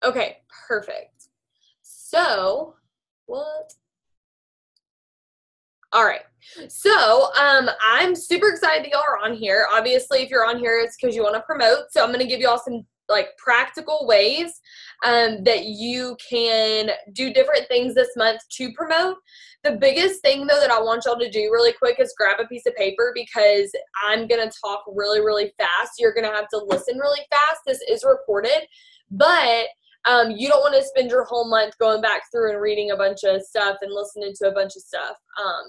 Okay, perfect. So, what? All right. So, I'm super excited that y'all are on here. Obviously, if you're on here, it's because you want to promote. So I'm going to give y'all some like practical ways that you can do different things this month to promote. The biggest thing though that I want y'all to do really quick is grab a piece of paper because I'm going to talk really, really fast. You're going to have to listen really fast. This is recorded, but you don't want to spend your whole month going back through and reading a bunch of stuff and listening to a bunch of stuff.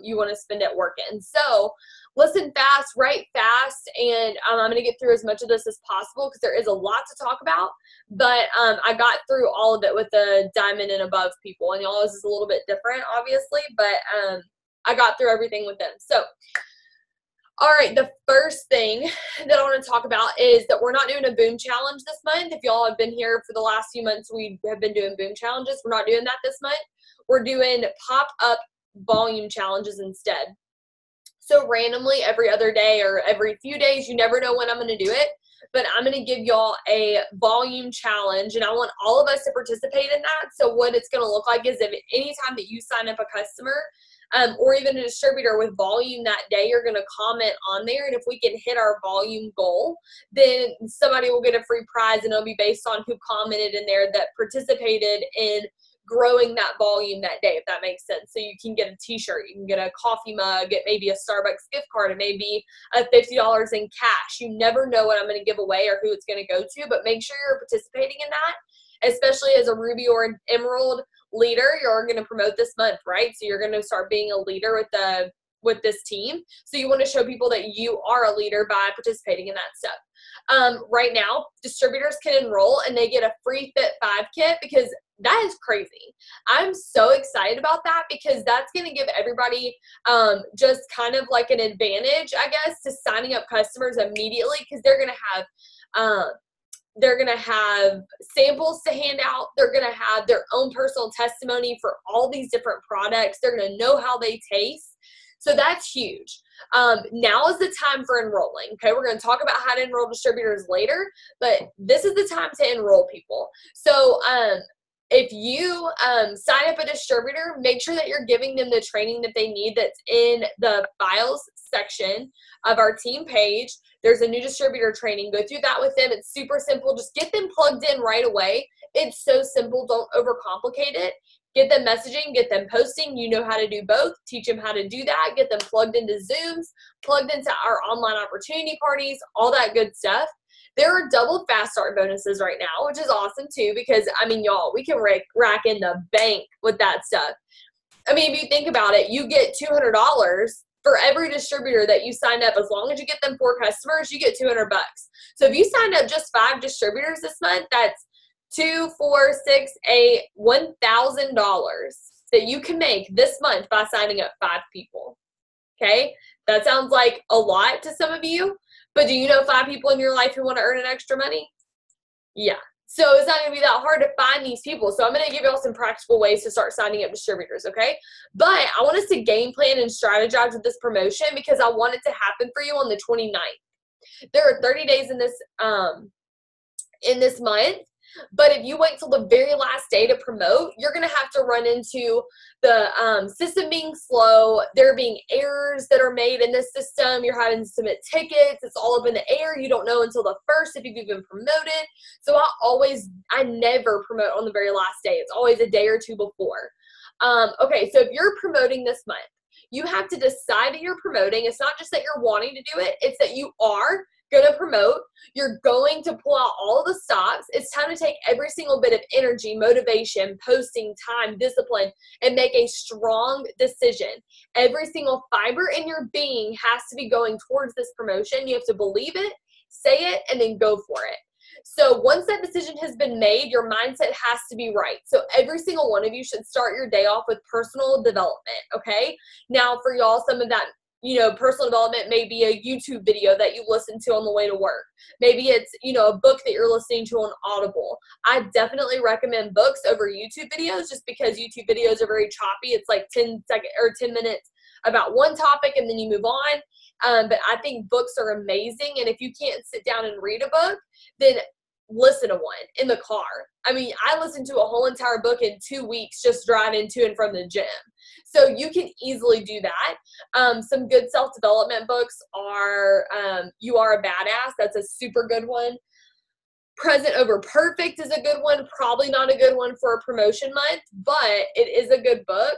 You want to spend it working. So listen fast, write fast, and I'm going to get through as much of this as possible because there is a lot to talk about. But I got through all of it with the diamond and above people, and y'all is a little bit different, obviously, but I got through everything with them. So all right, the first thing that I want to talk about is that we're not doing a boom challenge this month. If y'all have been here for the last few months, we have been doing boom challenges. We're not doing that this month. We're doing pop-up volume challenges instead. So randomly every other day or every few days, you never know when I'm going to do it, but I'm going to give y'all a volume challenge, and I want all of us to participate in that. So what it's going to look like is if anytime that you sign up a customer, or even a distributor with volume that day, you're going to comment on there. And if we can hit our volume goal, then somebody will get a free prize, and it'll be based on who commented in there that participated in growing that volume that day, if that makes sense. So you can get a t-shirt, you can get a coffee mug, get maybe a Starbucks gift card, and maybe $50 in cash. You never know what I'm going to give away or who it's going to go to, but make sure you're participating in that, especially as a Ruby or an Emerald leader. You're going to promote this month, right? So you're going to start being a leader with this team. So you want to show people that you are a leader by participating in that stuff. Right now, distributors can enroll and they get a free Fit 5 kit because that is crazy. I'm so excited about that because that's going to give everybody just kind of like an advantage, I guess, to signing up customers immediately because they're going to have samples to hand out. They're going to have their own personal testimony for all these different products. They're going to know how they taste. So that's huge. Now is the time for enrolling. Okay, we're going to talk about how to enroll distributors later, but this is the time to enroll people. So if you sign up a distributor, make sure that you're giving them the training that they need that's in the files section of our team page. There's a new distributor training. Go through that with them. It's super simple. Just get them plugged in right away. It's so simple. Don't overcomplicate it. Get them messaging, get them posting. You know how to do both. Teach them how to do that. Get them plugged into Zooms, plugged into our online opportunity parties, all that good stuff. There are double fast start bonuses right now, which is awesome too, because I mean, y'all, we can rack in the bank with that stuff. I mean, if you think about it, you get $200 for every distributor that you sign up. As long as you get them 4 customers, you get $200. So if you signed up just 5 distributors this month, that's $2, $4, $6, $8, $1,000 that you can make this month by signing up 5 people. Okay, that sounds like a lot to some of you, but do you know 5 people in your life who want to earn an extra money? Yeah. So it's not going to be that hard to find these people. So I'm going to give y'all some practical ways to start signing up distributors, okay? But I want us to game plan and strategize with this promotion because I want it to happen for you on the 29th. There are 30 days in this month. But if you wait till the very last day to promote, you're going to have to run into the system being slow. There being errors that are made in this system. You're having to submit tickets. It's all up in the air. You don't know until the 1st if you've even promoted. So I never promote on the very last day. It's always a day or 2 before. Okay, so if you're promoting this month, you have to decide that you're promoting. It's not just that you're wanting to do it. It's that you are going to promote. You're going to pull out all the stops. It's time to take every single bit of energy, motivation, posting, time, discipline, and make a strong decision. Every single fiber in your being has to be going towards this promotion. You have to believe it, say it, and then go for it. So once that decision has been made, your mindset has to be right. So every single one of you should start your day off with personal development, okay? Now for y'all, some of that personal development may be a YouTube video that you listen to on the way to work. Maybe it's, a book that you're listening to on Audible. I definitely recommend books over YouTube videos just because YouTube videos are very choppy. It's like 10 minutes about one topic and then you move on. But I think books are amazing. And if you can't sit down and read a book, then listen to one in the car. I mean, I listened to a whole entire book in 2 weeks just driving to and from the gym. So you can easily do that. Some good self-development books are You Are a Badass. That's a super good one. Present Over Perfect is a good one. Probably not a good one for a promotion month, but it is a good book.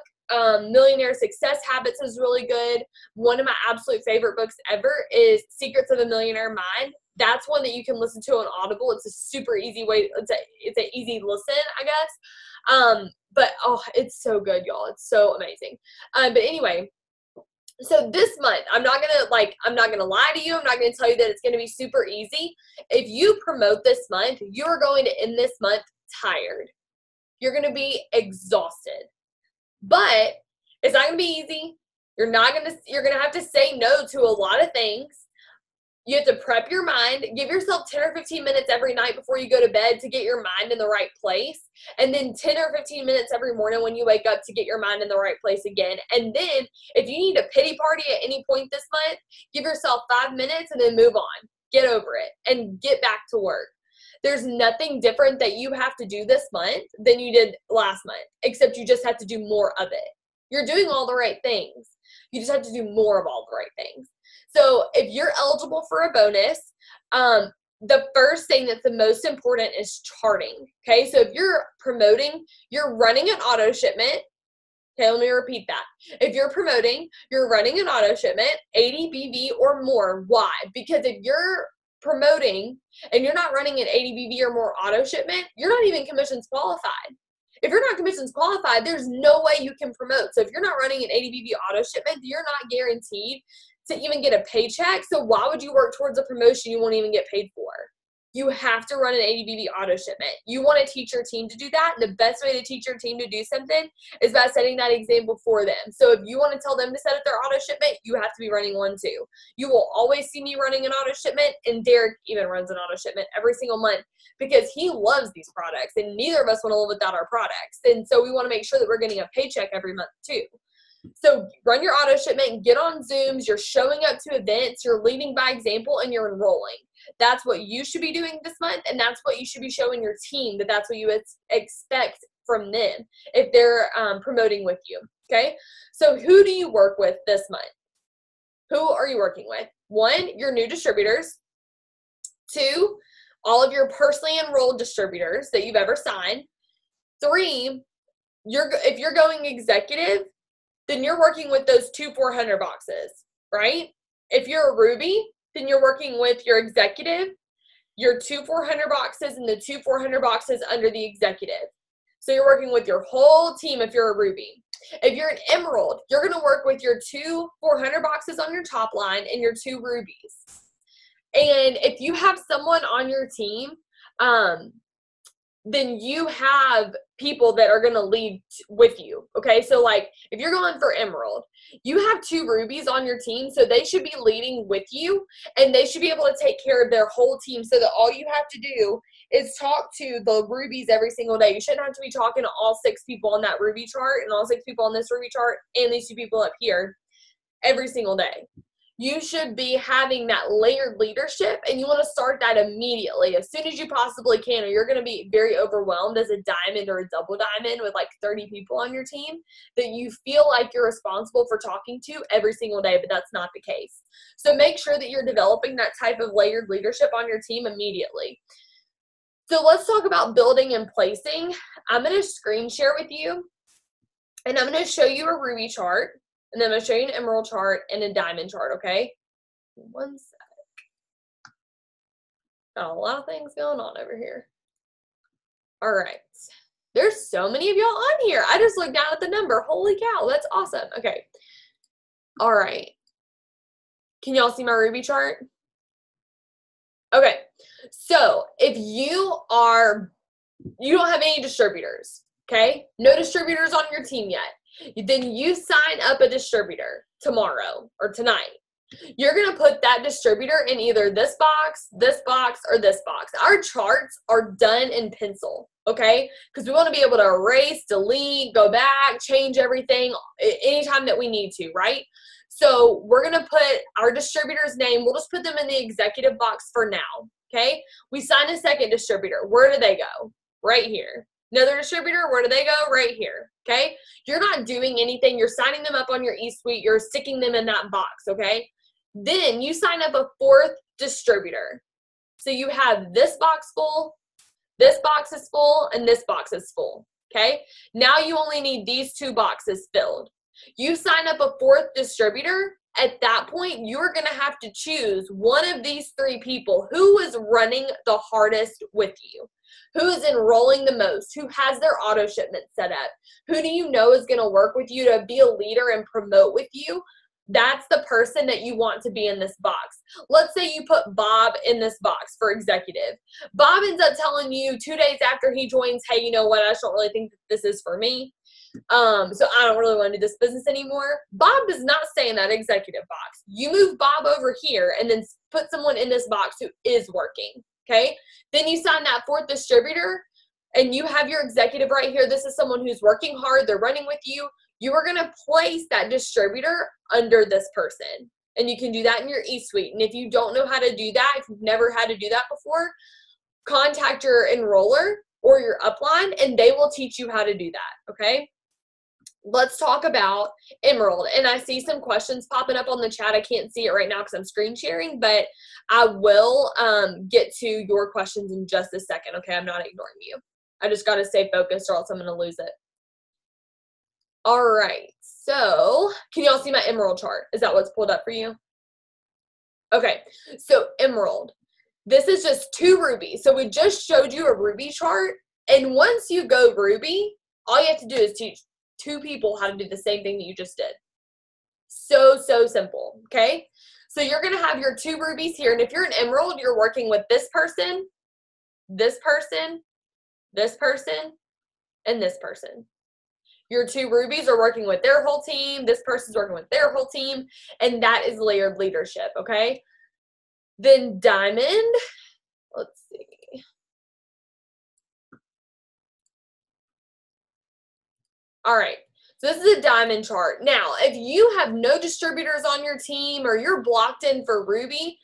Millionaire Success Habits is really good. One of my absolute favorite books ever is Secrets of the Millionaire Mind. That's one that you can listen to on Audible. It's a super easy way. It's an easy listen, I guess. But oh, it's so good, y'all. It's so amazing. But anyway, so this month, I'm not gonna lie to you. I'm not gonna tell you that it's gonna be super easy. If you promote this month, you're going to end this month tired. You're gonna be exhausted. But it's not gonna be easy. You're gonna have to say no to a lot of things. You have to prep your mind. Give yourself 10 or 15 minutes every night before you go to bed to get your mind in the right place. And then 10 or 15 minutes every morning when you wake up to get your mind in the right place again. And then if you need a pity party at any point this month, give yourself 5 minutes and then move on. Get over it and get back to work. There's nothing different that you have to do this month than you did last month, except you just have to do more of it. You're doing all the right things. You just have to do more of all the right things. So if you're eligible for a bonus, the first thing that's the most important is charting. Okay, so if you're promoting, you're running an auto shipment. Okay, let me repeat that. If you're promoting, you're running an auto shipment, 80 BV or more. Why? Because if you're promoting and you're not running an 80 BV or more auto shipment, you're not even commissions qualified. If you're not commissions qualified, there's no way you can promote. So if you're not running an 80 BV auto shipment, you're not guaranteed to even get a paycheck. So why would you work towards a promotion you won't even get paid for? You have to run an 80 BV auto shipment. You want to teach your team to do that. And the best way to teach your team to do something is by setting that example for them. So if you want to tell them to set up their auto shipment, you have to be running one too. You will always see me running an auto shipment, and Derek even runs an auto shipment every single month because he loves these products and neither of us want to live without our products. And so we want to make sure that we're getting a paycheck every month too. So run your auto shipment, get on Zooms, you're showing up to events, you're leading by example, and you're enrolling. That's what you should be doing this month, and that's what you should be showing your team, that's what you expect from them if they're promoting with you, okay? So who do you work with this month? Who are you working with? 1, your new distributors. 2, all of your personally enrolled distributors that you've ever signed. 3, if you're going executive, then you're working with those 2 400 boxes, right? If you're a Ruby, then you're working with your executive, your 2 400 boxes, and the 2 400 boxes under the executive. So you're working with your whole team if you're a Ruby. If you're an Emerald, you're going to work with your 2 400 boxes on your top line and your 2 Rubies. And if you have someone on your team, then you have people that are going to lead with you, okay? So, like, if you're going for Emerald, you have 2 Rubies on your team, so they should be leading with you, and they should be able to take care of their whole team so that all you have to do is talk to the Rubies every single day. You shouldn't have to be talking to all 6 people on that Ruby chart and all 6 people on this Ruby chart and these 2 people up here every single day. You should be having that layered leadership, and you want to start that immediately as soon as you possibly can, or you're going to be very overwhelmed as a diamond or a double diamond with like 30 people on your team that you feel like you're responsible for talking to every single day, but that's not the case. So make sure that you're developing that type of layered leadership on your team immediately. So let's talk about building and placing. I'm going to screen share with you, and I'm going to show you a Ruby chart. And then I'm going to show you an Emerald chart and a Diamond chart, okay? One sec. Got a lot of things going on over here. All right. There's so many of y'all on here. I just looked down at the number. Holy cow, that's awesome. Okay. All right. Can y'all see my Ruby chart? Okay. So if you don't have any distributors, okay? No distributors on your team yet. Then you sign up a distributor tomorrow or tonight. You're going to put that distributor in either this box, or this box. Our charts are done in pencil, okay? Because we want to be able to erase, delete, go back, change everything anytime that we need to, right? So we're going to put our distributor's name. We'll just put them in the executive box for now, okay? We sign a second distributor. Where do they go? Right here. Another distributor, where do they go? Right here, okay? You're not doing anything. You're signing them up on your eSuite. You're sticking them in that box, okay? Then you sign up a fourth distributor. So you have this box full, this box is full, and this box is full, okay? Now you only need these 2 boxes filled. You sign up a fourth distributor. At that point, you're going to have to choose one of these 3 people who is running the hardest with you, who is enrolling the most, who has their auto shipment set up, who do you know is going to work with you to be a leader and promote with you. That's the person that you want to be in this box. Let's say you put Bob in this box for executive. Bob ends up telling you 2 days after he joins, hey, you know what, I just don't really think that this is for me. So I don't really want to do this business anymore. Bob does not stay in that executive box. You move Bob over here and then put someone in this box who is working, okay? Then you sign that fourth distributor and you have your executive right here. This is someone who's working hard. They're running with you. You are going to place that distributor under this person. And you can do that in your eSuite. And if you don't know how to do that, if you've never had to do that before, contact your enroller or your upline and they will teach you how to do that, okay? Let's talk about Emerald. And I see some questions popping up on the chat. I can't see it right now because I'm screen sharing, but I will get to your questions in just a second, okay? I'm not ignoring you. I just got to stay focused or else I'm going to lose it. All right, so can y'all see my Emerald chart? Is that what's pulled up for you? Okay, so Emerald. This is just 2 rubies. So we just showed you a ruby chart. And once you go ruby, all you have to do is teach 2 people how to do the same thing that you just did. So simple, okay? So you're going to have your 2 rubies here. And if you're an emerald, you're working with this person, this person, this person, and this person. Your 2 rubies are working with their whole team. This person's working with their whole team. And that is layered leadership, okay? Then diamond, let's see. All right, so this is a diamond chart. Now, if you have no distributors on your team or you're blocked in for ruby,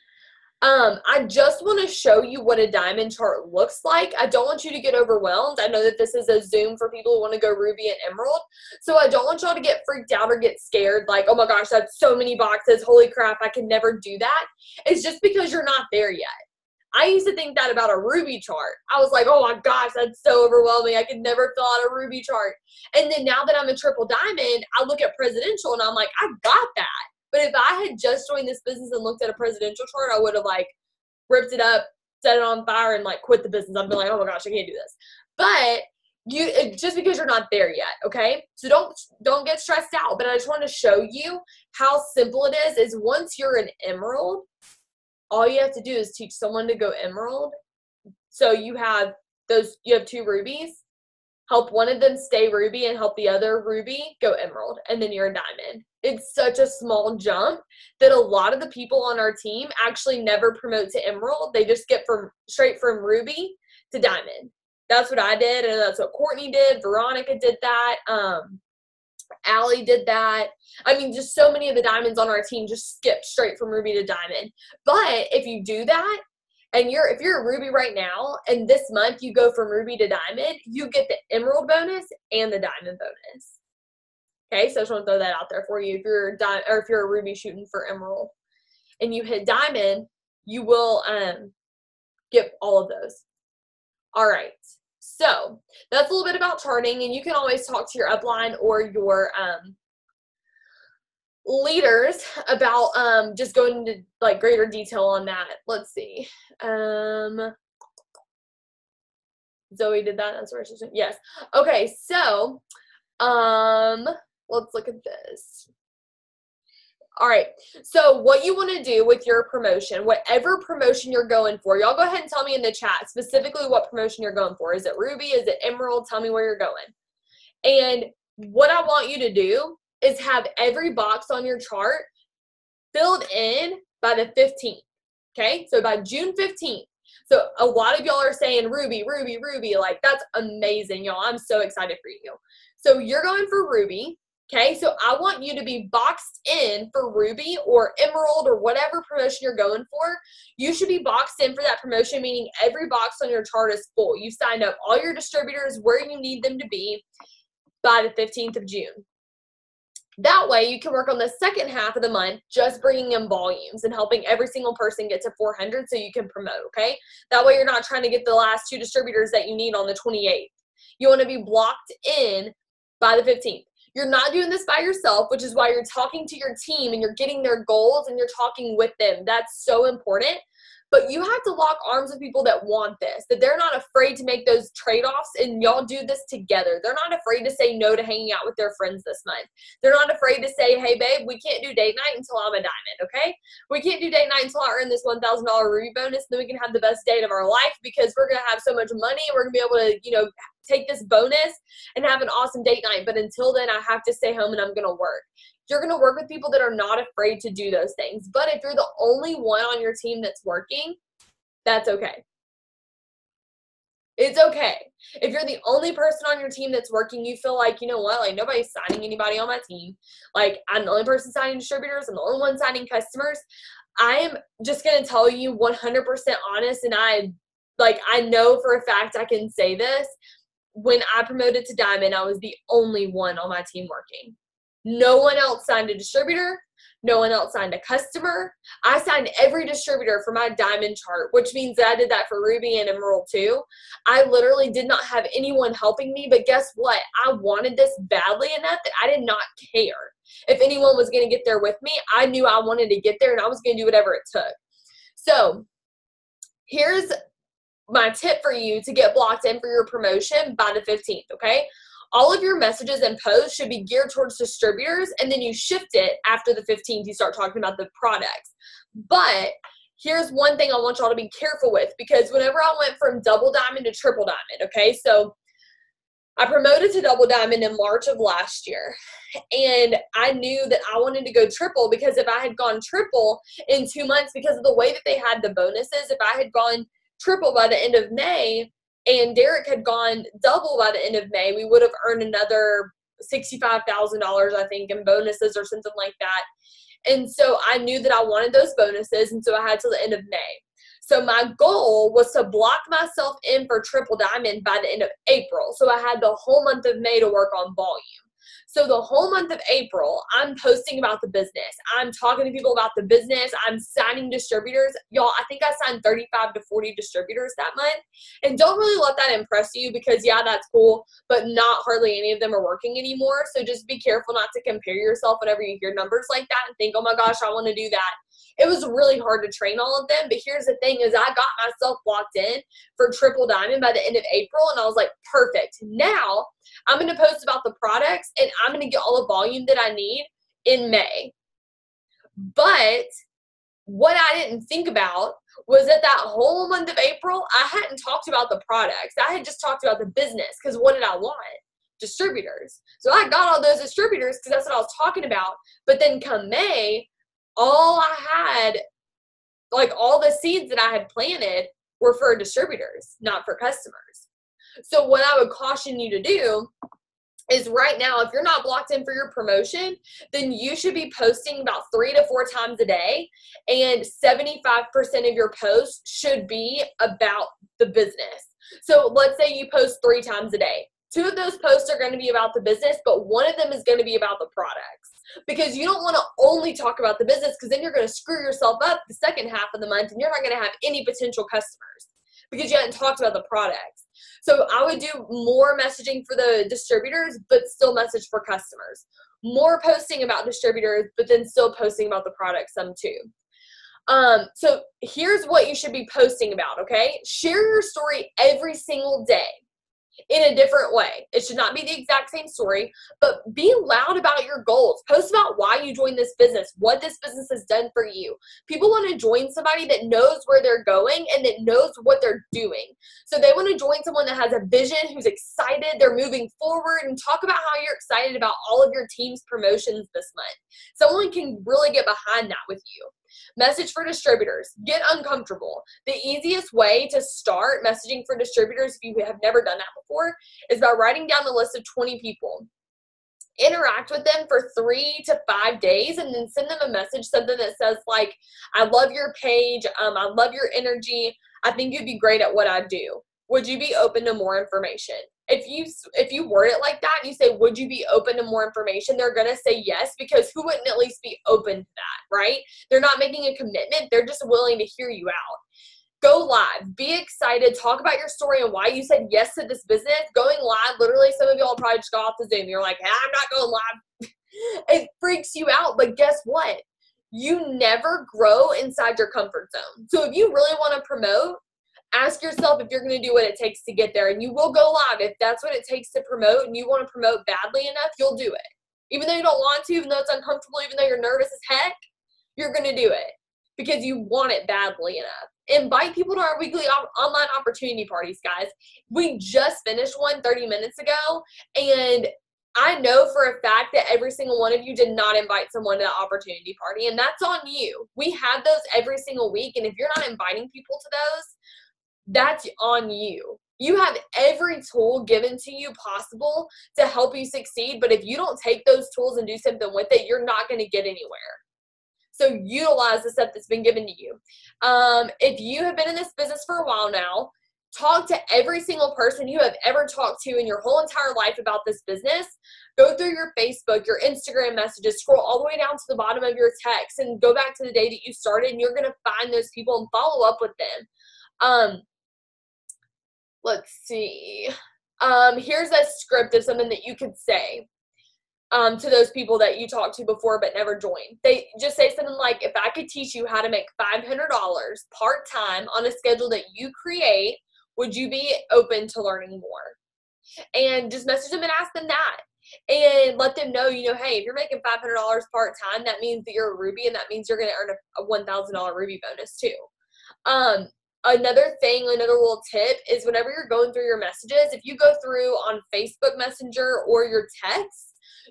I just want to show you what a diamond chart looks like. I don't want you to get overwhelmed. I know that this is a Zoom for people who want to go ruby and emerald. So I don't want y'all to get freaked out or get scared like, oh my gosh, that's so many boxes. Holy crap, I can never do that. It's just because you're not there yet. I used to think that about a ruby chart. I was like, oh my gosh, that's so overwhelming. I could never fill out a ruby chart. And then now that I'm a triple diamond, I look at presidential and I'm like, I got that. But if I had just joined this business and looked at a presidential chart, I would have like ripped it up, set it on fire, and like quit the business. I'd be like, oh my gosh, I can't do this. But just because you're not there yet, okay? So don't get stressed out. But I just want to show you how simple it is once you're an emerald, all you have to do is teach someone to go emerald. So you have 2 rubies. Help one of them stay ruby and help the other ruby go emerald, and then you're a diamond. It's such a small jump that a lot of the people on our team actually never promote to emerald. They just get straight from ruby to diamond. That's what I did, and that's what Courtney did. Veronica did that. Allie did that. I mean, just so many of the diamonds on our team just skip straight from ruby to diamond. But if you do that, and if you're a ruby right now, and this month you go from ruby to diamond, you get the emerald bonus and the diamond bonus. Okay, so I just want to throw that out there for you. If you're a ruby shooting for emerald, and you hit diamond, you will get all of those. All right, so that's a little bit about charting, and you can always talk to your upline or your leaders about just going into like greater detail on that. Let's see. Zoe did that. That's where she's doing. Yes. Okay. So, let's look at this. All right. So what you want to do with your promotion, whatever promotion you're going for, y'all go ahead and tell me in the chat specifically what promotion you're going for. Is it ruby? Is it emerald? Tell me where you're going. And what I want you to do is have every box on your chart filled in by the 15th, okay? So by June 15th. So a lot of y'all are saying ruby, ruby, ruby. Like, that's amazing, y'all. I'm so excited for you. So you're going for ruby. Okay, so I want you to be boxed in for Ruby or Emerald or whatever promotion you're going for. You should be boxed in for that promotion, meaning every box on your chart is full. You've signed up all your distributors where you need them to be by the 15th of June. That way you can work on the second half of the month just bringing in volumes and helping every single person get to 400 so you can promote, okay? That way you're not trying to get the last 2 distributors that you need on the 28th. You want to be blocked in by the 15th. You're not doing this by yourself, which is why you're talking to your team and you're getting their goals and you're talking with them. That's so important. But you have to lock arms with people that want this, that they're not afraid to make those trade-offs, and y'all do this together. They're not afraid to say no to hanging out with their friends this month. They're not afraid to say, hey, babe, we can't do date night until I'm a diamond, okay? We can't do date night until I earn this $1,000 Ruby bonus, and then we can have the best date of our life because we're going to have so much money. We're going to be able to, you know, take this bonus and have an awesome date night. But until then, I have to stay home and I'm going to work. You're going to work with people that are not afraid to do those things. But if you're the only one on your team that's working, that's okay. It's okay. If you're the only person on your team that's working, you feel like, you know what, like nobody's signing anybody on my team. Like I'm the only person signing distributors. I'm the only one signing customers. I am just going to tell you 100% honest. And I know for a fact I can say this. When I promoted to diamond, I was the only one on my team working. No one else signed a distributor. No one else signed a customer. I signed every distributor for my diamond chart, which means that I did that for Ruby and Emerald too. I literally did not have anyone helping me, but guess what? I wanted this badly enough that I did not care if anyone was going to get there with me. I knew I wanted to get there and I was going to do whatever it took. So here's my tip for you to get blocked in for your promotion by the 15th, okay? All of your messages and posts should be geared towards distributors, and then you shift it after the 15th. You start talking about the products. But here's one thing I want y'all to be careful with, because whenever I went from double diamond to triple diamond, okay, so I promoted to double diamond in March of last year, and I knew that I wanted to go triple because if I had gone triple in 2 months, because of the way that they had the bonuses, if I had gone triple by the end of May, and Derek had gone double by the end of May, we would have earned another $65,000, I think, in bonuses or something like that. And so I knew that I wanted those bonuses, and so I had till the end of May. So my goal was to block myself in for triple diamond by the end of April. So I had the whole month of May to work on volume. So the whole month of April, I'm posting about the business. I'm talking to people about the business. I'm signing distributors. Y'all, I think I signed 35 to 40 distributors that month. And don't really let that impress you because, yeah, that's cool, but not hardly any of them are working anymore. So just be careful not to compare yourself whenever you hear numbers like that and think, oh my gosh, I want to do that. It was really hard to train all of them. But here's the thing is I got myself locked in for triple diamond by the end of April. And I was like, perfect. Now I'm going to post about the products and I'm going to get all the volume that I need in May. But what I didn't think about was that whole month of April, I hadn't talked about the products. I had just talked about the business because what did I want? Distributors. So I got all those distributors because that's what I was talking about. But then come May, all I had, like all the seeds that I had planted were for distributors, not for customers. So what I would caution you to do is right now, if you're not blocked in for your promotion, then you should be posting about 3 to 4 times a day, and 75% of your posts should be about the business. So let's say you post 3 times a day. 2 of those posts are going to be about the business, but 1 of them is going to be about the products. Because you don't want to only talk about the business because then you're going to screw yourself up the second half of the month and you're not going to have any potential customers because you hadn't talked about the products. So I would do more messaging for the distributors, but still message for customers. More posting about distributors, but then still posting about the products some too. So here's what you should be posting about, okay? Share your story every single day in a different way. It should not be the exact same story, but be loud about your goals. Post about why you joined this business, what this business has done for you. People want to join somebody that knows where they're going and that knows what they're doing. So they want to join someone that has a vision, who's excited, they're moving forward, and talk about how you're excited about all of your team's promotions this month. Someone can really get behind that with you. Message for distributors. Get uncomfortable. The easiest way to start messaging for distributors, if you have never done that before, is by writing down the list of 20 people. interact with them for 3 to 5 days, and then send them a message, something that says like, I love your page, I love your energy, I think you'd be great at what I do. Would you be open to more information? If you word it like that and you say, would you be open to more information, they're going to say yes, because who wouldn't at least be open to that, right? They're not making a commitment. They're just willing to hear you out. Go live. Be excited. Talk about your story and why you said yes to this business. Going live, literally, some of y'all probably just got off the Zoom. You're like, I'm not going live. It freaks you out. But guess what? You never grow inside your comfort zone. So if you really want to promote, ask yourself if you're going to do what it takes to get there. And you will go live. If that's what it takes to promote and you want to promote badly enough, you'll do it. Even though you don't want to, even though it's uncomfortable, even though you're nervous as heck, you're going to do it because you want it badly enough. Invite people to our weekly online opportunity parties, guys. We just finished one 30 minutes ago, and I know for a fact that every single one of you did not invite someone to the opportunity party, and that's on you. We have those every single week, and if you're not inviting people to those, that's on you. You have every tool given to you possible to help you succeed, but if you don't take those tools and do something with it, you're not going to get anywhere. So utilize the stuff that's been given to you. If you have been in this business for a while now, talk to every single person you have ever talked to in your whole entire life about this business. Go through your Facebook, your Instagram messages, scroll all the way down to the bottom of your text, and go back to the day that you started, and you're going to find those people and follow up with them. Let's see. Here's a script of something that you could say to those people that you talked to before but never joined. They just say something like, if I could teach you how to make $500 part-time on a schedule that you create, would you be open to learning more? And just message them and ask them that. And let them know, hey, if you're making $500 part-time, that means that you're a Ruby, and that means you're going to earn a $1,000 Ruby bonus too. Another little tip is whenever you're going through your messages, if you go through on Facebook Messenger or your text,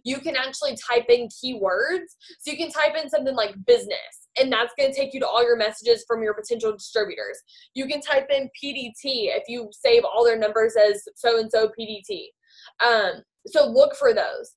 you can actually type in keywords. So you can type in something like business, and that's going to take you to all your messages from your potential distributors. You can type in PDT if you save all their numbers as so-and-so PDT. So look for those.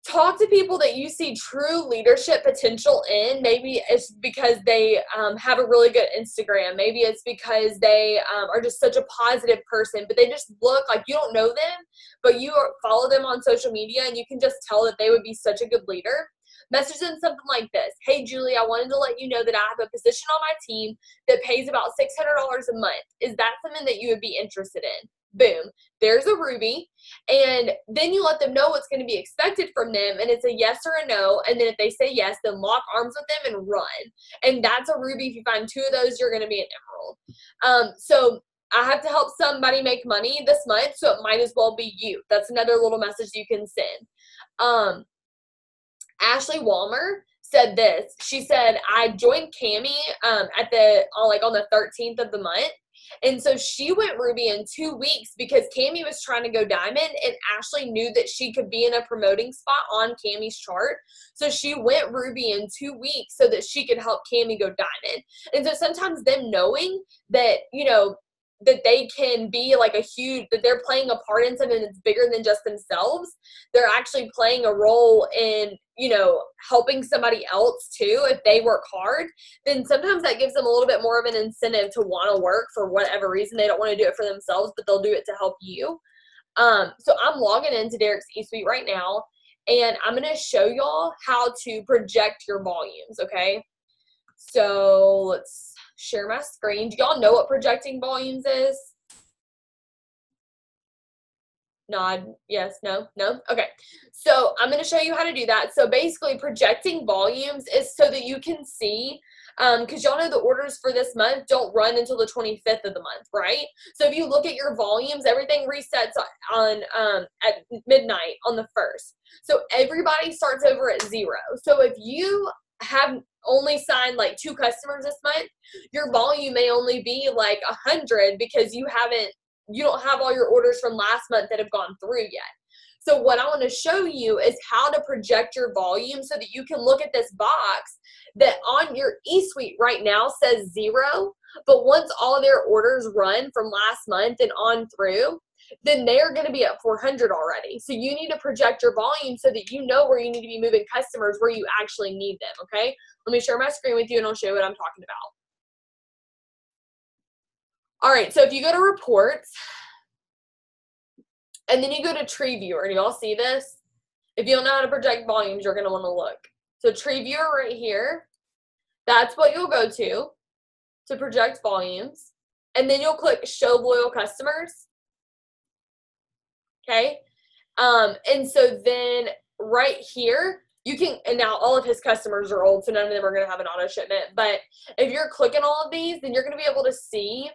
Talk to people that you see true leadership potential in. Maybe it's because they have a really good Instagram. Maybe it's because they are just such a positive person, but they just look like you don't know them, but you follow them on social media, and you can just tell that they would be such a good leader. Message them something like this. Hey, Julie, I wanted to let you know that I have a position on my team that pays about $600 a month. Is that something that you would be interested in? Boom, there's a Ruby. And then you let them know what's going to be expected from them, and it's a yes or a no. And then if they say yes, then lock arms with them and run. And that's a Ruby. If you find 2 of those, you're going to be an Emerald. So I have to help somebody make money this month, so it might as well be you. That's another little message you can send. Ashley Walmer said this. She said, I joined Cami on the 13th of the month. And so she went Ruby in 2 weeks because Cami was trying to go Diamond, and Ashley knew that she could be in a promoting spot on Cami's chart. So she went Ruby in 2 weeks so that she could help Cami go Diamond. And so sometimes them knowing that, that they can be like that they're playing a part in something that's bigger than just themselves. They're actually playing a role in, helping somebody else too. If they work hard, then sometimes that gives them a little bit more of an incentive to want to work for whatever reason. They don't want to do it for themselves, but they'll do it to help you. So I'm logging into Derek's eSuite right now, and I'm going to show y'all how to project your volumes. Okay. So let's share my screen. Do y'all know what projecting volumes is? Nod. Yes. No. No. Okay. So I'm going to show you how to do that. So basically projecting volumes is so that you can see, because y'all know the orders for this month don't run until the 25th of the month, right? So if you look at your volumes, everything resets on at midnight on the 1st. So everybody starts over at 0. So if you have only signed like 2 customers this month, your volume may only be like 100 because you don't have all your orders from last month that have gone through yet. So what I want to show you is how to project your volume so that you can look at this box that on your eSuite right now says 0, but once all of their orders run from last month and on through, then they're going to be at 400 already. So you need to project your volume so that you know where you need to be moving customers, where you actually need them, okay? Let me share my screen with you and I'll show you what I'm talking about. All right, so if you go to reports and then you go to tree viewer, do y'all see this? If you don't know how to project volumes, you're going to want to look. So tree viewer right here, that's what you'll go to project volumes. And then you'll click show loyal customers. Okay. And so then right here, you can, and now all of his customers are old, so none of them are going to have an auto shipment. But if you're clicking all of these, then you're going to be able to see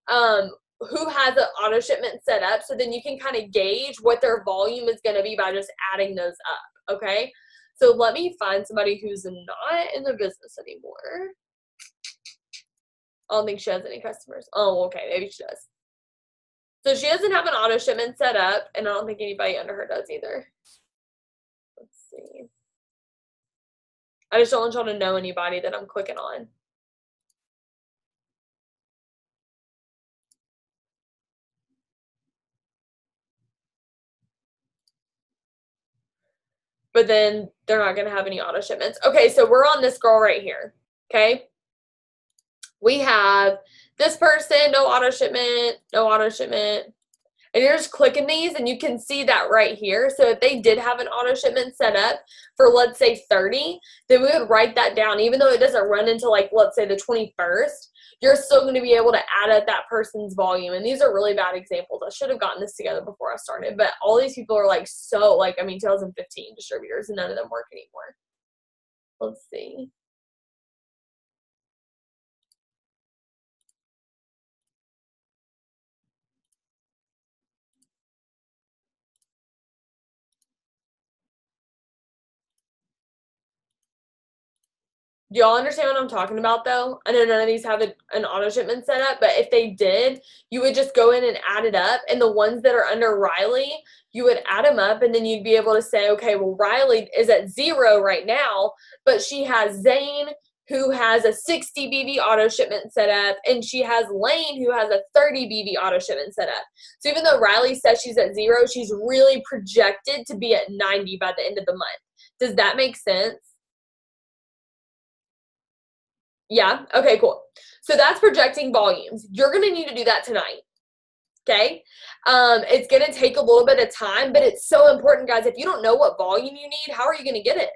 who has an auto shipment set up. So then you can kind of gauge what their volume is going to be by just adding those up. Okay. So let me find somebody who's not in the business anymore. I don't think she has any customers. Oh, okay. Maybe she does. So she doesn't have an auto shipment set up, and I don't think anybody under her does either. Let's see. I just don't want y'all to know anybody that I'm clicking on. But then they're not going to have any auto shipments. Okay, so we're on this girl right here. Okay. We have this person, no auto shipment, no auto shipment. And you're just clicking these and you can see that right here. So if they did have an auto shipment set up for, let's say 30, then we would write that down. Even though it doesn't run until, like, let's say the 21st, you're still going to be able to add up that person's volume. And these are really bad examples. I should have gotten this together before I started. But all these people are like, so, like, I mean, 2015 distributors, and none of them work anymore. Let's see. Do y'all understand what I'm talking about, though? I know none of these have an auto shipment set up, but if they did, you would just go in and add it up. And the ones that are under Riley, you would add them up, and then you'd be able to say, okay, well, Riley is at 0 right now, but she has Zane, who has a 60 BV auto shipment set up, and she has Lane, who has a 30 BV auto shipment set up. So even though Riley says she's at 0, she's really projected to be at 90 by the end of the month. Does that make sense? Yeah. Okay, cool. So that's projecting volumes. You're going to need to do that tonight. Okay. It's going to take a little bit of time, but it's so important, guys. If you don't know what volume you need, how are you going to get it?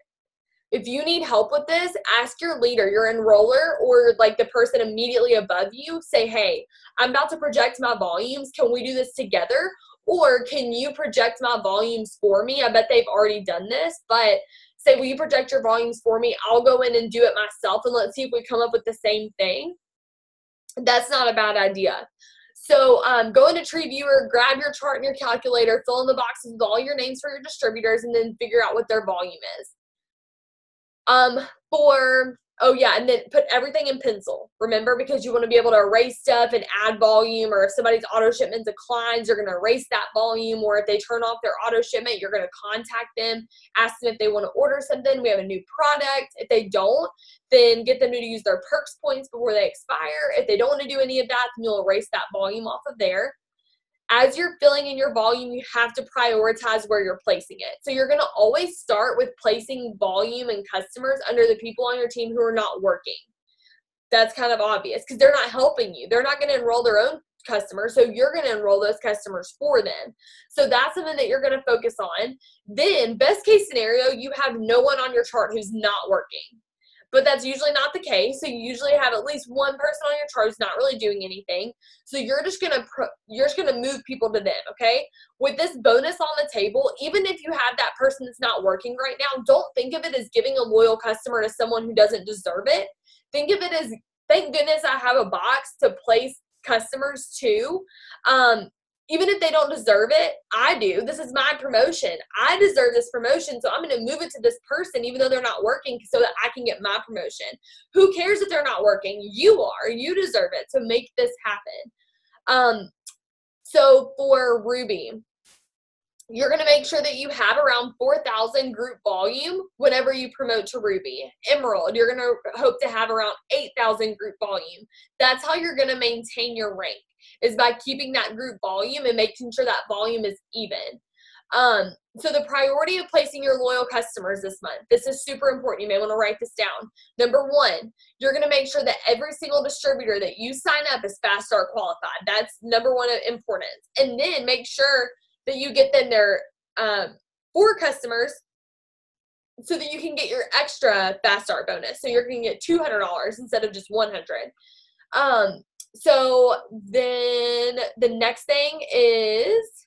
If you need help with this, ask your leader, your enroller, or like the person immediately above you. Say, hey, I'm about to project my volumes. Can we do this together? Or can you project my volumes for me? I bet they've already done this, but say, will you project your volumes for me? I'll go in and do it myself, and let's see if we come up with the same thing. That's not a bad idea. So go into Tree Viewer, grab your chart and your calculator, fill in the boxes with all your names for your distributors, and then figure out what their volume is. Oh yeah, and then put everything in pencil, remember, because you want to be able to erase stuff and add volume, or if somebody's auto shipment declines, you're going to erase that volume, or if they turn off their auto shipment, you're going to contact them, ask them if they want to order something. We have a new product. If they don't, then get them to use their perks points before they expire. If they don't want to do any of that, then you'll erase that volume off of there. As you're filling in your volume, you have to prioritize where you're placing it. So you're going to always start with placing volume and customers under the people on your team who are not working. That's kind of obvious because they're not helping you. They're not going to enroll their own customers, so you're going to enroll those customers for them. So that's something that you're going to focus on. Then, best case scenario, you have no one on your chart who's not working. But that's usually not the case. So you usually have at least one person on your chart who's not really doing anything. So you're just gonna move people to them, okay? With this bonus on the table, even if you have that person that's not working right now, don't think of it as giving a loyal customer to someone who doesn't deserve it. Think of it as, thank goodness I have a box to place customers to. Even if they don't deserve it, I do. This is my promotion. I deserve this promotion, so I'm going to move it to this person even though they're not working so that I can get my promotion. Who cares if they're not working? You are. You deserve it. So make this happen. So for Ruby, You're going to make sure that you have around 4,000 group volume whenever you promote to Ruby. Emerald, you're going to hope to have around 8,000 group volume. That's how you're going to maintain your rank, is by keeping that group volume and making sure that volume is even. So the priority of placing your loyal customers this month, this is super important. You may want to write this down. Number one, you're going to make sure that every single distributor that you sign up is Fast Start qualified. That's number one of importance. And then make sure that you get them their 4 customers so that you can get your extra Fast Start bonus. So you're going to get $200 instead of just $100. So then the next thing is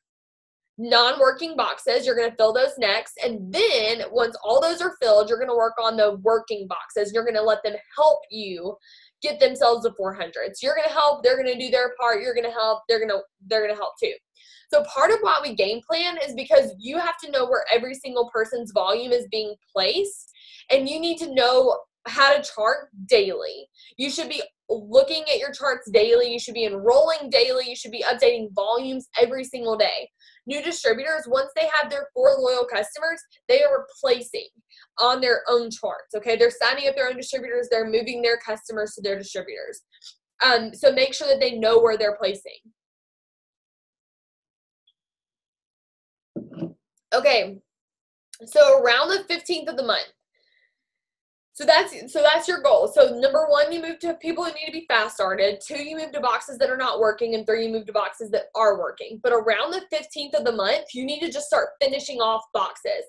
non-working boxes. You're going to fill those next. And then once all those are filled, you're going to work on the working boxes. You're going to let them help you get themselves to 400. So you're going to help. They're going to do their part. You're going to help. They're going to help too. So part of why we game plan is because you have to know where every single person's volume is being placed, and you need to know how to chart daily. You should be looking at your charts daily. You should be enrolling daily. You should be updating volumes every single day. New distributors, once they have their 4 loyal customers, they are replacing on their own charts, okay? They're signing up their own distributors. They're moving their customers to their distributors. So make sure that they know where they're placing. Okay, so around the 15th of the month. So that's your goal. So number 1, you move to people who need to be fast started. 2, you move to boxes that are not working. And 3, you move to boxes that are working. But around the 15th of the month, you need to just start finishing off boxes.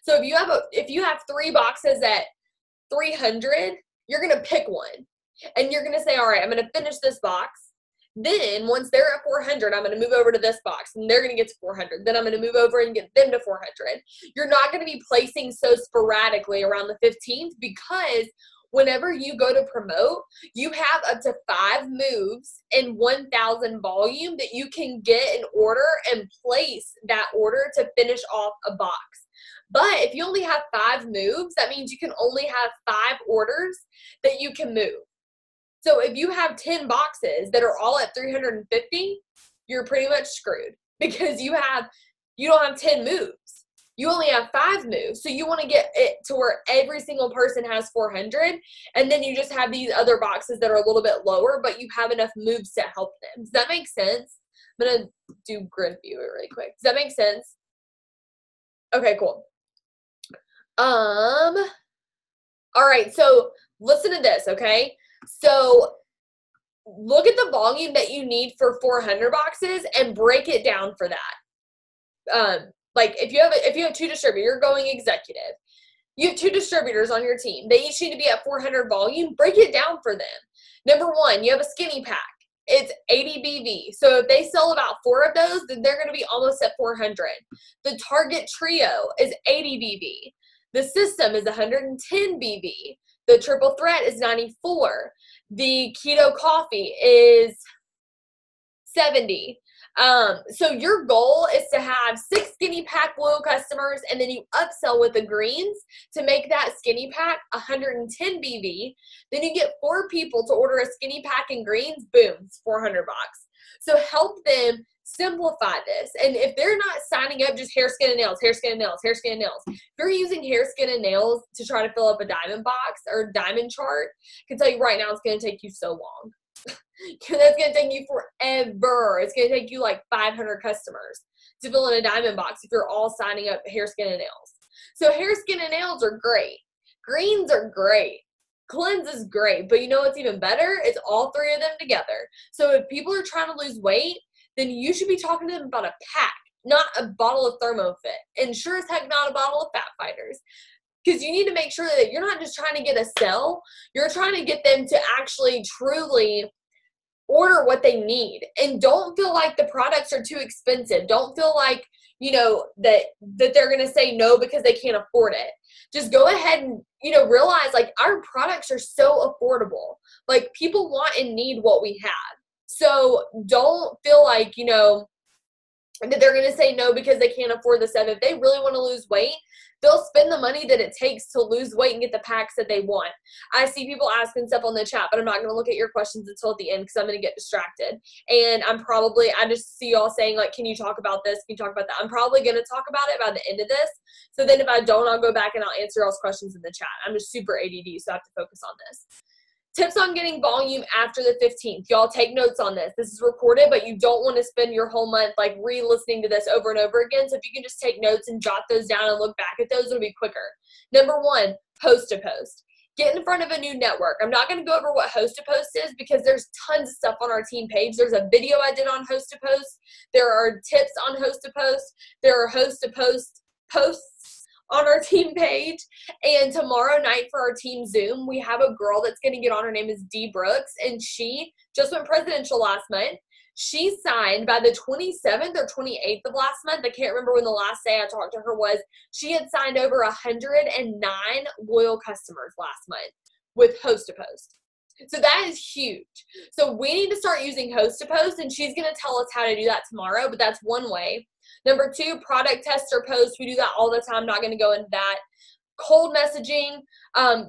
So if you have 3 boxes at 300, you're going to pick one. And you're going to say, all right, I'm going to finish this box. Then once they're at 400, I'm going to move over to this box, and they're going to get to 400. Then I'm going to move over and get them to 400. You're not going to be placing so sporadically around the 15th, because whenever you go to promote, you have up to 5 moves in 1,000 volume that you can get an order and place that order to finish off a box. But if you only have 5 moves, that means you can only have 5 orders that you can move. So if you have 10 boxes that are all at 350, you're pretty much screwed, because you don't have 10 moves. You only have 5 moves. So you want to get it to where every single person has 400, and then you just have these other boxes that are a little bit lower, but you have enough moves to help them. Does that make sense? I'm going to do grid view it really quick. Does that make sense? Okay, cool. All right, so listen to this, okay? So look at the volume that you need for 400 boxes and break it down for that. Like if you have 2 distributors, you're going executive. You have 2 distributors on your team. They each need to be at 400 volume. Break it down for them. Number 1, you have a skinny pack. It's 80 BV. So if they sell about 4 of those, then they're going to be almost at 400. The Target Trio is 80 BV. The System is 110 BV. The Triple Threat is 94. The Keto Coffee is 70. So your goal is to have 6 skinny pack loyal customers, and then you upsell with the greens to make that skinny pack 110 BV. Then you get 4 people to order a skinny pack in greens. Boom, it's 400 bucks. So help them simplify this. And if they're not signing up just hair, skin, and nails, hair, skin, and nails, hair, skin, and nails, if you're using hair, skin, and nails to try to fill up a diamond box or diamond chart, I can tell you right now it's going to take you so long. That's going to take you forever. It's going to take you like 500 customers to fill in a diamond box if you're all signing up hair, skin, and nails. So hair, skin, and nails are great. Greens are great. Cleanse is great. But you know what's even better? It's all 3 of them together. So if people are trying to lose weight, then you should be talking to them about a pack, not a bottle of ThermoFit. And sure as heck not a bottle of Fat Fighters. Because you need to make sure that you're not just trying to get a sell. You're trying to get them to actually truly order what they need. And don't feel like the products are too expensive. Don't feel like, you know, that they're going to say no because they can't afford it. Just go ahead and, you know, realize like our products are so affordable. Like people want and need what we have. So don't feel like, you know, that they're going to say no because they can't afford the stuff. If they really want to lose weight, they'll spend the money that it takes to lose weight and get the packs that they want. I see people asking stuff on the chat, but I'm not going to look at your questions until at the end because I'm going to get distracted. And I just see y'all saying, like, can you talk about this? Can you talk about that? I'm probably going to talk about it by the end of this. So then if I don't, I'll go back and I'll answer y'all's questions in the chat. I'm just super ADD, so I have to focus on this. Tips on getting volume after the 15th. Y'all take notes on this. This is recorded, but you don't want to spend your whole month like re-listening to this over and over again. So if you can just take notes and jot those down and look back at those, it'll be quicker. Number one, host to post. Get in front of a new network. I'm not going to go over what host to post is because there's tons of stuff on our team page. There's a video I did on host to post. There are tips on host to post. There are host to post posts on our team page. And tomorrow night for our team Zoom, we have a girl that's going to get on. Her name is Dee Brooks, and she just went presidential last month. She signed by the 27th or 28th of last month. I can't remember when the last day I talked to her was. She had signed over 109 loyal customers last month with host to post. So that is huge. So we need to start using host to post, and she's going to tell us how to do that tomorrow, but that's one way. Number two, product tester posts. We do that all the time. I'm not going to go into that. Cold messaging,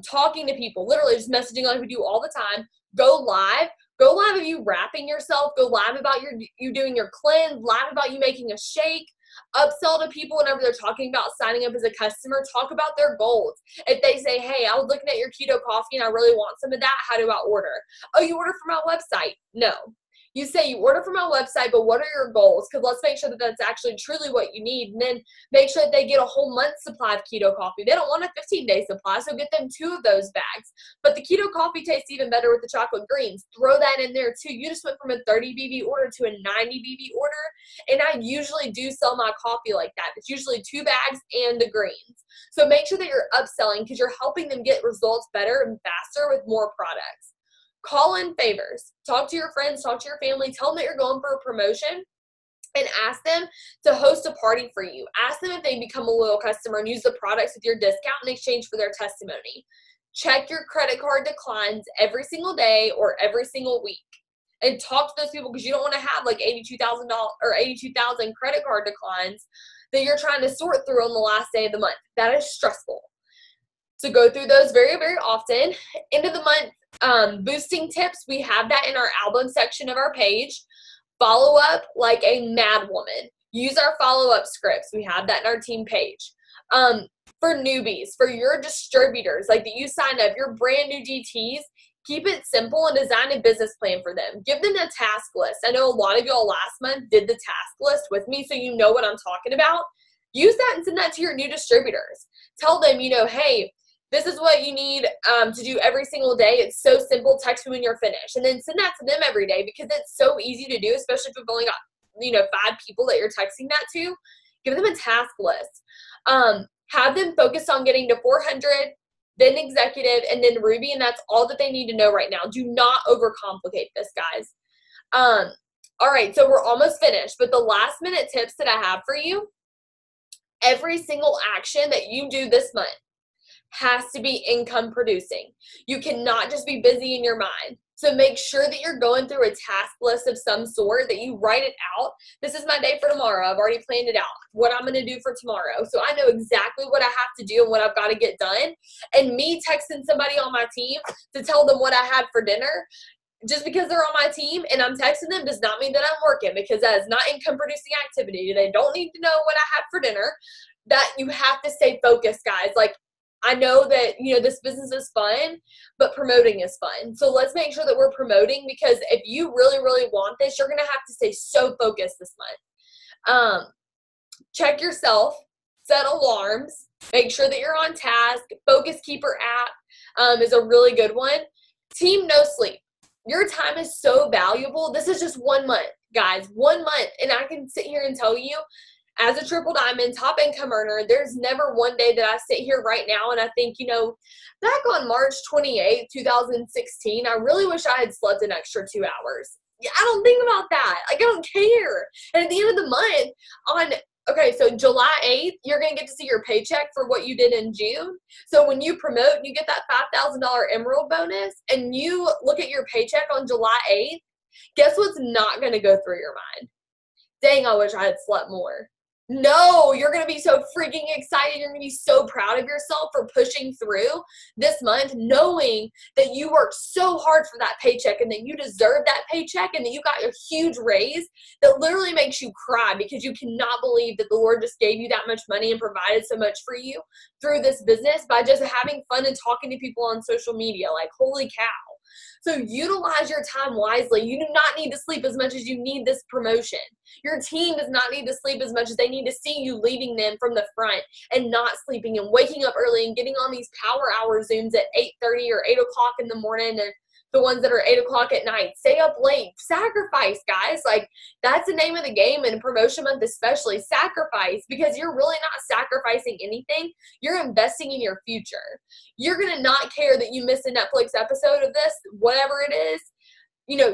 talking to people, literally just messaging like we do all the time. Go live. Go live of you wrapping yourself. Go live about you doing your cleanse. Live about you making a shake. Upsell to people whenever they're talking about signing up as a customer. Talk about their goals. If they say, hey, I was looking at your keto coffee and I really want some of that, how do I order? Oh, you order from our website? No. You say you order from our website, but what are your goals? Because let's make sure that that's actually truly what you need. And then make sure that they get a whole month's supply of keto coffee. They don't want a 15-day supply, so get them 2 of those bags. But the keto coffee tastes even better with the chocolate greens. Throw that in there too. You just went from a 30 BV order to a 90 BV order. And I usually do sell my coffee like that. It's usually 2 bags and the greens. So make sure that you're upselling because you're helping them get results better and faster with more products. Call in favors. Talk to your friends, talk to your family, tell them that you're going for a promotion, and ask them to host a party for you. Ask them if they become a loyal customer and use the products with your discount in exchange for their testimony. Check your credit card declines every single day or every single week. And talk to those people because you don't want to have like $82,000 or 82,000 credit card declines that you're trying to sort through on the last day of the month. That is stressful. So go through those very, very often. End of the month, boosting tips. We have that in our album section of our page. Follow up like a mad woman. Use our follow-up scripts. We have that in our team page. For newbies, for your distributors, like that you sign up, your brand new DTs, keep it simple and design a business plan for them. Give them a task list. I know a lot of y'all last month did the task list with me, so you know what I'm talking about. Use that and send that to your new distributors. Tell them, hey, this is what you need to do every single day. It's so simple. Text me when you're finished. And then send that to them every day because it's so easy to do, especially if you've only got, 5 people that you're texting that to. Give them a task list. Have them focus on getting to 400, then executive, and then Ruby, and that's all that they need to know right now. Do not overcomplicate this, guys. All right, so we're almost finished, but the last minute tips that I have for you, every single action that you do this month has to be income producing. You cannot just be busy in your mind. So make sure that you're going through a task list of some sort, that you write it out. This is my day for tomorrow. I've already planned it out, what I'm going to do for tomorrow. So I know exactly what I have to do and what I've got to get done. And me texting somebody on my team to tell them what I had for dinner, just because they're on my team and I'm texting them does not mean that I'm working, because that is not income producing activity. They don't need to know what I had for dinner. That you have to stay focused, guys. Like, I know that, this business is fun, but promoting is fun. So let's make sure that we're promoting, because if you really, really want this, you're going to have to stay so focused this month. Check yourself, set alarms, make sure that you're on task. Focus Keeper app is a really good one. Team No Sleep. Your time is so valuable. This is just 1 month, guys, 1 month. And I can sit here and tell you, as a triple diamond top income earner, there's never one day that I sit here right now and I think, back on March 28, 2016, I really wish I had slept an extra 2 hours. I don't think about that. Like, I don't care. And at the end of the month, so July 8th, you're going to get to see your paycheck for what you did in June. So when you promote and you get that $5,000 Emerald bonus and you look at your paycheck on July 8th, guess what's not going to go through your mind? dang, I wish I had slept more. No, you're going to be so freaking excited. You're going to be so proud of yourself for pushing through this month, knowing that you worked so hard for that paycheck and that you deserve that paycheck and that you got a huge raise that literally makes you cry because you cannot believe that the Lord just gave you that much money and provided so much for you through this business by just having fun and talking to people on social media. Like, holy cow. So utilize your time wisely. You do not need to sleep as much as you need this promotion. Your team does not need to sleep as much as they need to see you leading them from the front and not sleeping and waking up early and getting on these power hour Zooms at 8:30 or 8 o'clock in the morning, and the ones that are 8 o'clock at night. Stay up late. Sacrifice, guys. Like, that's the name of the game in promotion month especially. Sacrifice, because you're really not sacrificing anything. You're investing in your future. You're going to not care that you missed a Netflix episode of this, whatever it is.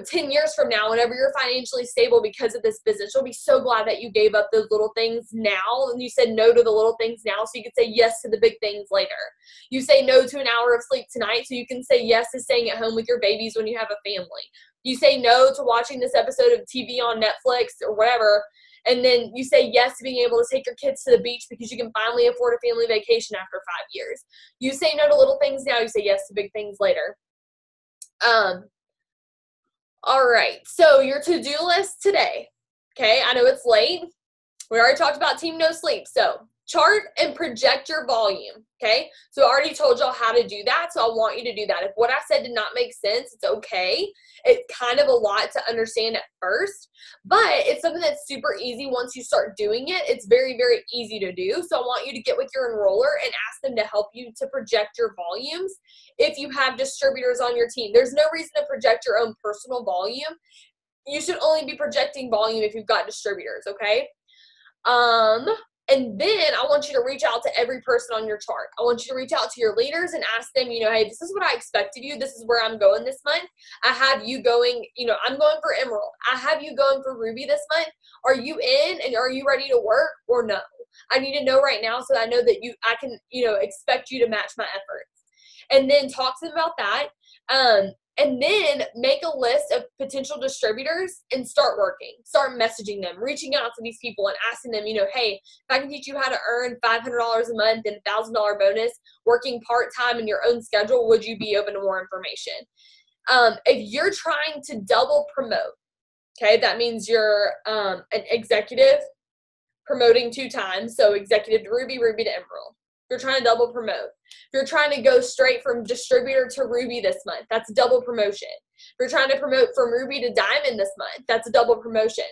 10 years from now, whenever you're financially stable because of this business, you'll be so glad that you gave up those little things now and you said no to the little things now so you could say yes to the big things later. You say no to an hour of sleep tonight so you can say yes to staying at home with your babies when you have a family. You say no to watching this episode of TV on Netflix or whatever, and then you say yes to being able to take your kids to the beach because you can finally afford a family vacation after 5 years. You say no to little things now, you say yes to big things later. All right, so your to-do list today, okay? I know it's late. We already talked about Team No Sleep. So chart and project your volume, okay? So I already told y'all how to do that, so I want you to do that. If what I said did not make sense, it's okay. It's kind of a lot to understand at first, but it's something that's super easy once you start doing it. It's very, very easy to do. So I want you to get with your enroller and ask them to help you to project your volumes. If you have distributors on your team, there's no reason to project your own personal volume. You should only be projecting volume if you've got distributors, okay? And then I want you to reach out to every person on your chart. I want you to reach out to your leaders and ask them, hey, this is what I expected you. This is where I'm going this month. I have you going, I'm going for Emerald. I have you going for Ruby this month. Are you in and are you ready to work or no? I need to know right now so I know that I can, expect you to match my efforts. And then talk to them about that. And then make a list of potential distributors and start working. Start messaging them, reaching out to these people and asking them, hey, if I can teach you how to earn $500 a month and a $1,000 bonus working part-time in your own schedule, would you be open to more information? If you're trying to double promote, okay, that means you're an executive promoting 2 times. So executive to Ruby, Ruby to Emerald. If you're trying to double promote. If you're trying to go straight from distributor to Ruby this month, that's double promotion. If you're trying to promote from Ruby to Diamond this month, that's a double promotion.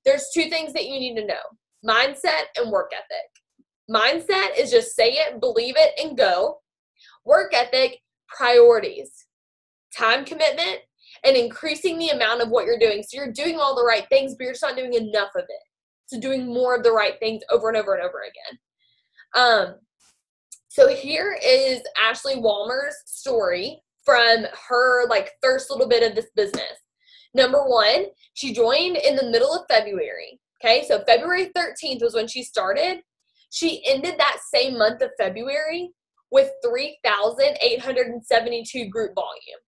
There's 2 things that you need to know: mindset and work ethic. Mindset is just say it, believe it, and go. Work ethic, priorities, time commitment, and increasing the amount of what you're doing. So you're doing all the right things, but you're just not doing enough of it. So doing more of the right things over and over and over again. So here is Ashley Walmer's story from her first little bit of this business. Number 1, she joined in the middle of February. Okay, so February 13th was when she started. She ended that same month of February with 3,872 group volume.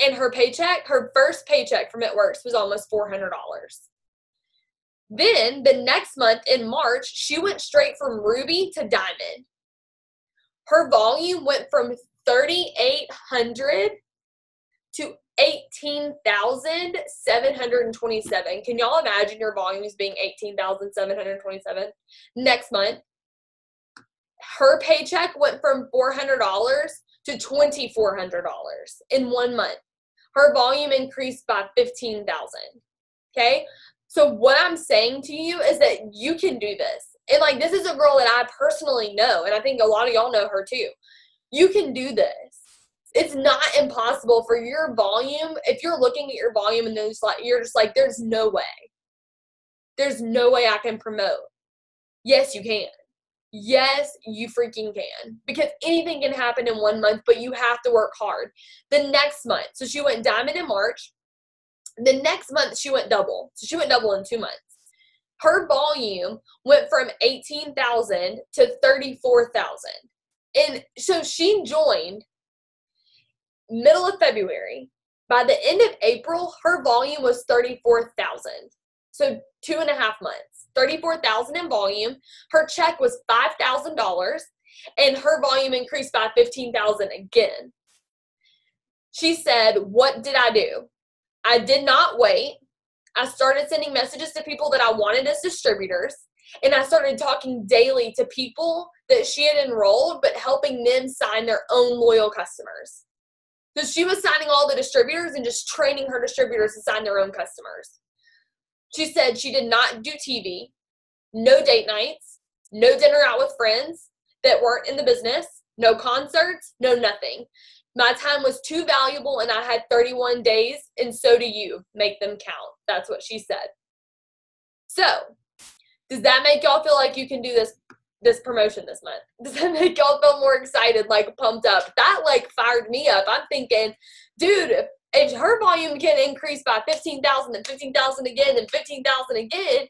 And her first paycheck from It Works was almost $400. Then the next month in March, she went straight from Ruby to Diamond. Her volume went from 3,800 to 18,727. Can y'all imagine your volumes being 18,727? Next month, her paycheck went from $400 to $2,400 in 1 month. Her volume increased by 15,000. Okay? So what I'm saying to you is that you can do this. And this is a girl that I personally know, and I think a lot of y'all know her too. You can do this. It's not impossible for your volume. If you're looking at your volume and you're just like, there's no way. There's no way I can promote. Yes, you can. Yes, you freaking can. Because anything can happen in 1 month, but you have to work hard. The next month, so she went Diamond in March. The next month, she went double. So she went double in 2 months. Her volume went from 18,000 to 34,000. And so she joined middle of February. By the end of April, her volume was 34,000. So 2.5 months, 34,000 in volume. Her check was $5,000 and her volume increased by 15,000 again. She said, what did I do? I did not wait. I started sending messages to people that I wanted as distributors, and I started talking daily to people that she had enrolled, but helping them sign their own loyal customers. So she was signing all the distributors and just training her distributors to sign their own customers. She said she did not do TV, no date nights, no dinner out with friends that weren't in the business, no concerts, no nothing. My time was too valuable and I had 31 days, and so do you. Make them count. That's what she said. So, does that make y'all feel like you can do this promotion this month? Does that make y'all feel more excited, like pumped up? That like fired me up. I'm thinking, dude, if her volume can increase by 15,000 and 15,000 again and 15,000 again,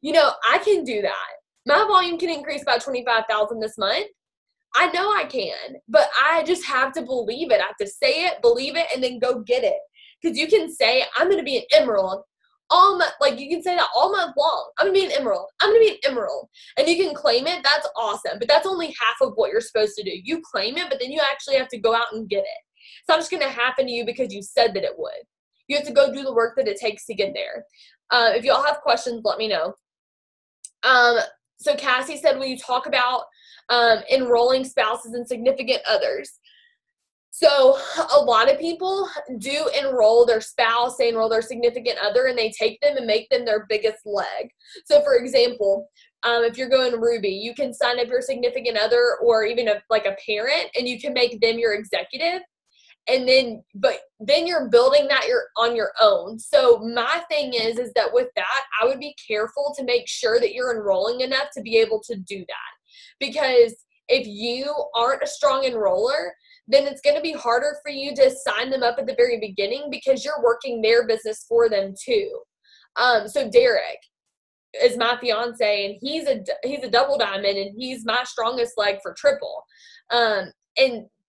you know, I can do that. My volume can increase by 25,000 this month. I know I can, but I just have to believe it. I have to say it, believe it, and then go get it. Because you can say, I'm going to be an emerald all month. Like, you can say that all month long. I'm going to be an emerald. I'm going to be an emerald. And you can claim it. That's awesome. But that's only half of what you're supposed to do. You claim it, but then you actually have to go out and get it. It's not just going to happen to you because you said that it would. You have to go do the work that it takes to get there. If y'all have questions, let me know. So Cassie said, will you talk about enrolling spouses and significant others? So a lot of people do enroll their spouse, they enroll their significant other, and they take them and make them their biggest leg. So for example, if you're going Ruby, you can sign up your significant other or even like a parent, and you can make them your executive. And then, but then you're building that on your own. So my thing is that with that, I would be careful to make sure that you're enrolling enough to be able to do that. Because if you aren't a strong enroller, then it's going to be harder for you to sign them up at the very beginning because you're working their business for them too. So Derek is my fiance, and he's a double diamond, and he's my strongest leg for triple.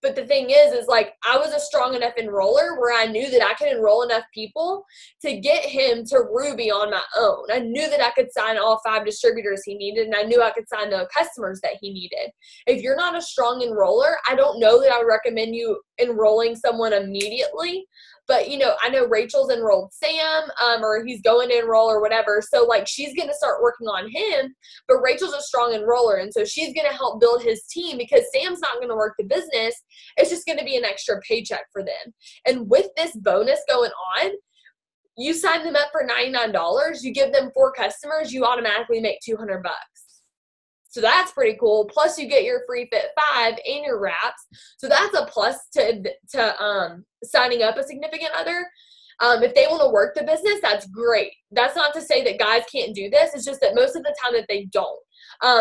But the thing is like, I was a strong enough enroller where I knew that I could enroll enough people to get him to Ruby on my own. I knew that I could sign all 5 distributors he needed, and I knew I could sign the customers that he needed. If you're not a strong enroller, I don't know that I would recommend you enrolling someone immediately. But, you know, I know Rachel's enrolled Sam, or he's going to enroll or whatever. So, like, she's going to start working on him. But Rachel's a strong enroller, and so she's going to help build his team because Sam's not going to work the business. It's just going to be an extra paycheck for them. And with this bonus going on, you sign them up for $99. You give them 4 customers, you automatically make $200. So that's pretty cool. Plus, you get your free Fit 5 and your wraps. So that's a plus to signing up a significant other. If they want to work the business, that's great. That's not to say that guys can't do this. It's just that most of the time that they don't.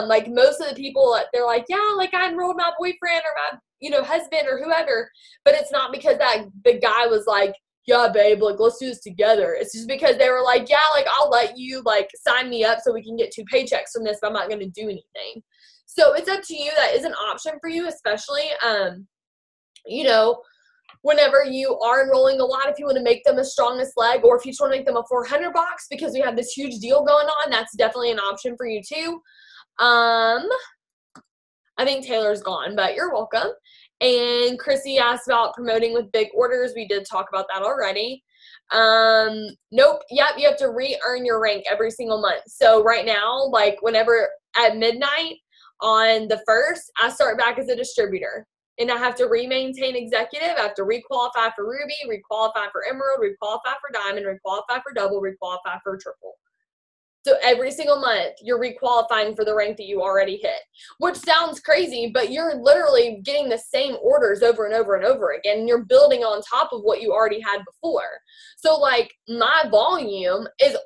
Like most of the people, they're like, yeah, like I enrolled my boyfriend or my, husband or whoever. But it's not because that the guy was like, yeah, babe, like, let's do this together. It's just because they were like, yeah, like, I'll let you, like, sign me up so we can get 2 paychecks from this, but I'm not going to do anything. So it's up to you. That is an option for you, especially, whenever you are enrolling a lot, if you want to make them a strongest leg, or if you just want to make them a 400 box because we have this huge deal going on, that's definitely an option for you too. I think Taylor's gone, but you're welcome. And Chrissy asked about promoting with big orders. We did talk about that already. Nope. Yep. You have to re-earn your rank every single month. So right now, like whenever at midnight on the 1st, I start back as a distributor. And I have to re-maintain executive. I have to re-qualify for Ruby, re-qualify for Emerald, re-qualify for Diamond, re-qualify for Double, re-qualify for Triple. So every single month, you're requalifying for the rank that you already hit, which sounds crazy, but you're literally getting the same orders over and over and over again, and you're building on top of what you already had before. So, like, my volume is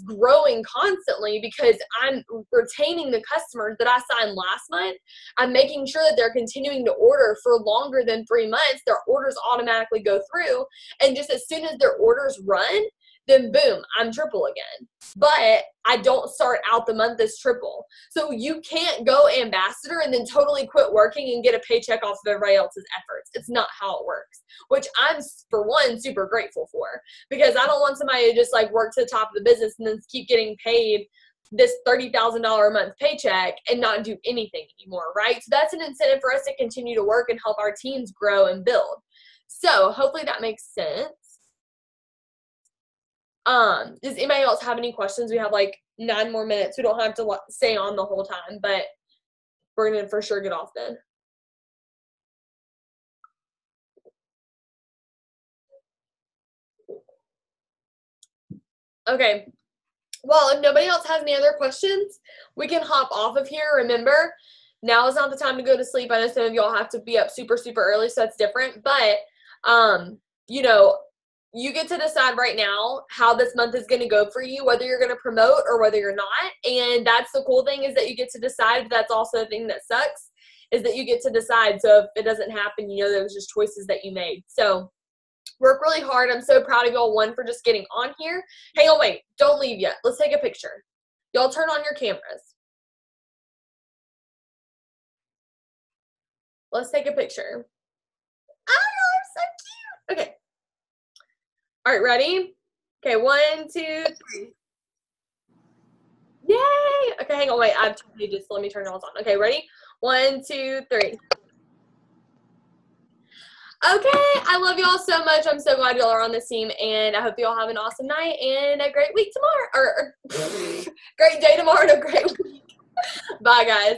growing constantly because I'm retaining the customers that I signed last month. I'm making sure that they're continuing to order for longer than 3 months. Their orders automatically go through, and just as soon as their orders run, then boom, I'm triple again. But I don't start out the month as triple. So you can't go ambassador and then totally quit working and get a paycheck off of everybody else's efforts. It's not how it works, which I'm, for one, super grateful for, because I don't want somebody to just like work to the top of the business and then keep getting paid this $30,000 a month paycheck and not do anything anymore, right? So that's an incentive for us to continue to work and help our teams grow and build. So hopefully that makes sense. Does anybody else have any questions? We have like 9 more minutes. We don't have to stay on the whole time, but we're going to for sure get off then. Okay. Well, if nobody else has any other questions, we can hop off of here. Remember, now is not the time to go to sleep. I know some of y'all have to be up super, super early, so that's different. But, you know, you get to decide right now how this month is going to go for you, whether you're going to promote or whether you're not. And that's the cool thing, is that you get to decide. But that's also the thing that sucks, is that you get to decide. So if it doesn't happen, you know, there was just choices that you made. So work really hard. I'm so proud of y'all, one, for just getting on here. Hang on, wait, don't leave yet. Let's take a picture. Y'all turn on your cameras. Let's take a picture. Oh, you're so cute. Okay. All right, ready? Okay, 1, 2, 3. Yay! Okay, hang on, wait. I have 2 pages, so let me turn it all on. Okay, ready? 1, 2, 3. Okay, I love y'all so much. I'm so glad y'all are on this team, and I hope y'all have an awesome night and a great week tomorrow, or great day tomorrow and a great week. Bye, guys.